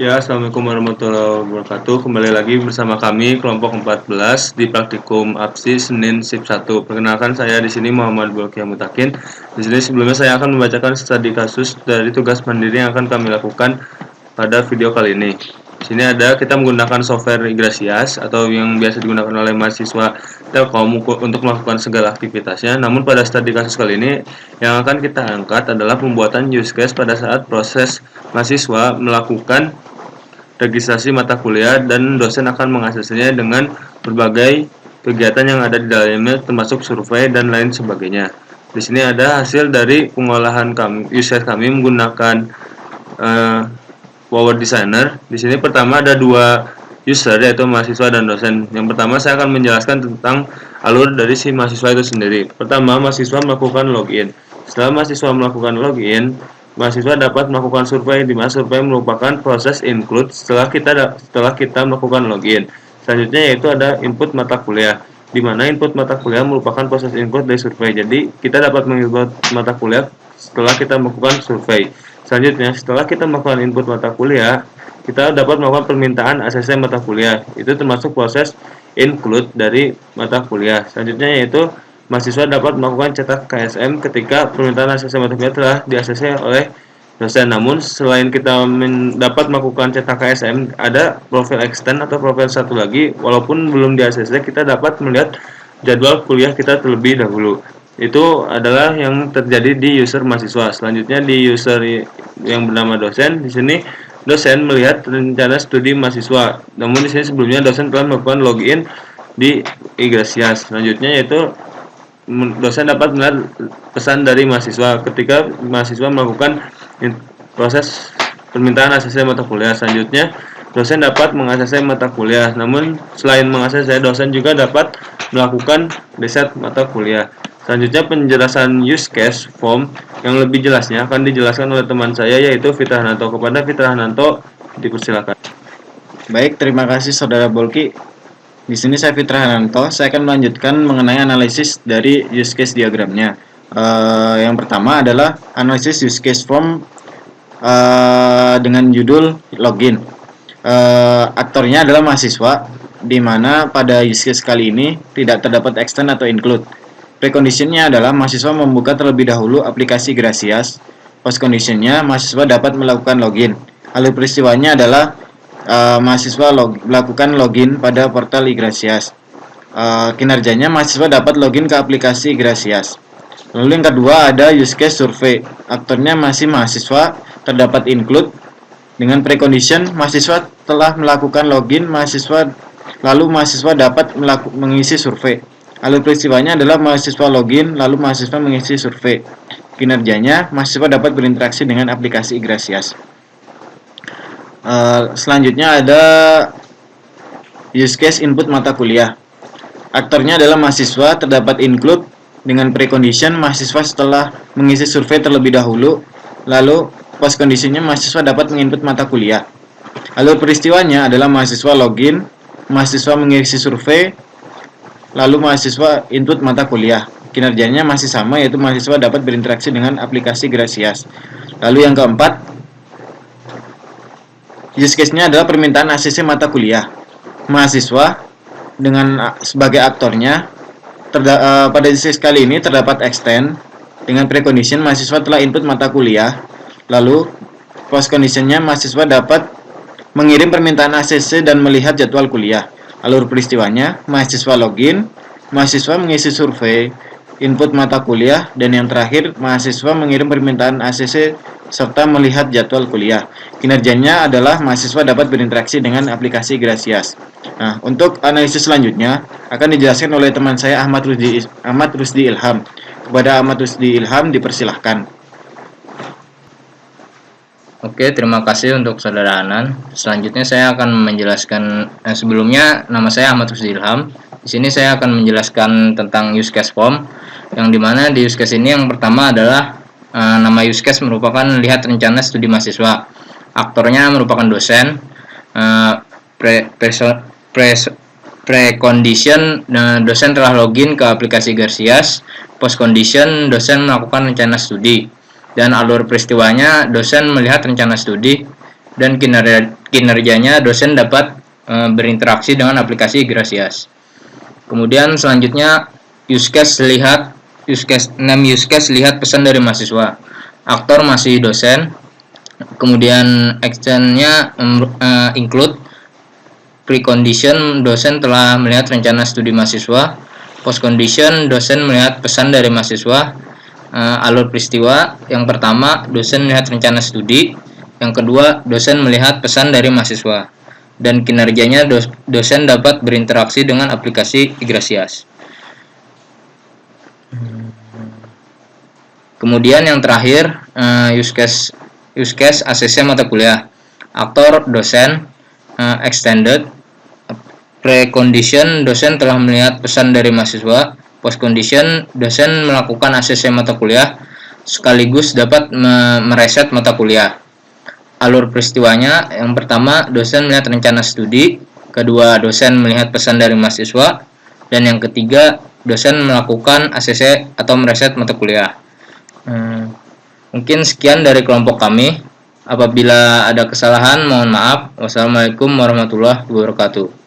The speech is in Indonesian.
Ya, Assalamualaikum warahmatullahi wabarakatuh. Kembali lagi bersama kami kelompok 14 di praktikum APSI Senin SIP 1. Perkenalkan, saya di sini Muhammad Bulki Mutakin. Di sini sebelumnya saya akan membacakan studi kasus dari tugas mandiri yang akan kami lakukan pada video kali ini. Di sini ada kita menggunakan software Igrasias atau yang biasa digunakan oleh mahasiswa Telkom untuk melakukan segala aktivitasnya. Namun pada studi kasus kali ini yang akan kita angkat adalah pembuatan use case pada saat proses mahasiswa melakukan registrasi mata kuliah dan dosen akan mengaksesnya dengan berbagai kegiatan yang ada di dalamnya termasuk survei dan lain sebagainya. Di sini ada hasil dari pengolahan user kami menggunakan Power Designer. Di sini pertama ada dua user yaitu mahasiswa dan dosen. Yang pertama saya akan menjelaskan tentang alur dari si mahasiswa itu sendiri. Pertama, mahasiswa melakukan login. Setelah mahasiswa melakukan login, mahasiswa dapat melakukan survei, di mana survei merupakan proses include setelah kita melakukan login. Selanjutnya yaitu ada input mata kuliah, di mana input mata kuliah merupakan proses include dari survei. Jadi kita dapat menginput mata kuliah setelah kita melakukan survei. Selanjutnya setelah kita melakukan input mata kuliah, kita dapat melakukan permintaan ACC mata kuliah. Itu termasuk proses include dari mata kuliah. Selanjutnya yaitu mahasiswa dapat melakukan cetak KSM ketika permintaan ACC mata kuliah telah di-ACC oleh dosen. Namun selain kita dapat melakukan cetak KSM, ada profil extend atau profil satu lagi, walaupun belum di-ACC, kita dapat melihat jadwal kuliah kita terlebih dahulu. Itu adalah yang terjadi di user mahasiswa. Selanjutnya di user yang bernama dosen, di sini dosen melihat rencana studi mahasiswa. Namun di sini sebelumnya dosen telah melakukan login di Igrasias. Selanjutnya yaitu dosen dapat melihat pesan dari mahasiswa ketika mahasiswa melakukan proses permintaan ACC mata kuliah. Selanjutnya dosen dapat mengakses mata kuliah. Namun selain mengakses, dosen juga dapat melakukan riset mata kuliah. Selanjutnya penjelasan use case form yang lebih jelasnya akan dijelaskan oleh teman saya yaitu Fitra Hananto. Kepada Fitra Hananto dipersilakan. Baik, terima kasih Saudara Bolki. Di sini saya Fitra Hananto. Saya akan melanjutkan mengenai analisis dari use case diagramnya. Yang pertama adalah analisis use case form dengan judul login. Aktornya adalah mahasiswa, di mana pada use case kali ini tidak terdapat extend atau include. Preconditionnya adalah mahasiswa membuka terlebih dahulu aplikasi Igrasias. Postconditionnya mahasiswa dapat melakukan login. Alur peristiwanya adalah mahasiswa melakukan login pada portal Igrasias. Kinerjanya mahasiswa dapat login ke aplikasi Igrasias. Lalu yang kedua ada use case survei. Aktornya masih mahasiswa, terdapat include. Dengan precondition mahasiswa telah melakukan login, lalu mahasiswa dapat mengisi survei. Alur peristiwanya adalah mahasiswa login, lalu mahasiswa mengisi survei. Kinerjanya mahasiswa dapat berinteraksi dengan aplikasi Igrasias. Selanjutnya ada use case input mata kuliah. Aktornya adalah mahasiswa, terdapat include. Dengan precondition mahasiswa setelah mengisi survei terlebih dahulu, lalu postconditionnya mahasiswa dapat menginput mata kuliah. Alur peristiwanya adalah mahasiswa login, mahasiswa mengisi survei, lalu mahasiswa input mata kuliah. Kinerjanya masih sama, yaitu mahasiswa dapat berinteraksi dengan aplikasi Igrasias. Lalu yang keempat, use case-nya adalah permintaan ACC mata kuliah. Mahasiswa dengan sebagai aktornya, pada use case kali ini terdapat extend. Dengan precondition mahasiswa telah input mata kuliah, lalu postconditionnya mahasiswa dapat mengirim permintaan ACC dan melihat jadwal kuliah. Alur peristiwanya mahasiswa login, mahasiswa mengisi survei, input mata kuliah, dan yang terakhir mahasiswa mengirim permintaan ACC serta melihat jadwal kuliah. Kinerjanya adalah mahasiswa dapat berinteraksi dengan aplikasi Igrasias. Nah, untuk analisis selanjutnya akan dijelaskan oleh teman saya Ahmad Rusdi Ilham. Kepada Ahmad Rusdi Ilham dipersilahkan. Oke, terima kasih untuk Saudara Anan. Selanjutnya saya akan menjelaskan, sebelumnya nama saya Ahmad Rusdi Ilham. Di sini saya akan menjelaskan tentang use case form, yang dimana di use case ini yang pertama adalah nama use case merupakan lihat rencana studi mahasiswa. Aktornya merupakan dosen. Precondition dosen telah login ke aplikasi Igrasias. Postcondition dosen melakukan rencana studi. Dan alur peristiwanya dosen melihat rencana studi dan kinerjanya dosen dapat berinteraksi dengan aplikasi Grasias. Kemudian selanjutnya use case lihat pesan dari mahasiswa. Aktor masih dosen. Kemudian actionnya include precondition, dosen telah melihat rencana studi mahasiswa. Postcondition, dosen melihat pesan dari mahasiswa. Alur peristiwa, yang pertama dosen melihat rencana studi, yang kedua dosen melihat pesan dari mahasiswa, dan kinerjanya dosen dapat berinteraksi dengan aplikasi Grasias. Kemudian yang terakhir use case ACC mata kuliah. Aktor dosen extended. Precondition, dosen telah melihat pesan dari mahasiswa. Postcondition, dosen melakukan ACC mata kuliah sekaligus dapat mereset mata kuliah. Alur peristiwanya, yang pertama dosen melihat rencana studi, kedua dosen melihat pesan dari mahasiswa, dan yang ketiga dosen melakukan ACC atau mereset mata kuliah. Mungkin sekian dari kelompok kami. Apabila ada kesalahan mohon maaf. Wassalamualaikum warahmatullahi wabarakatuh.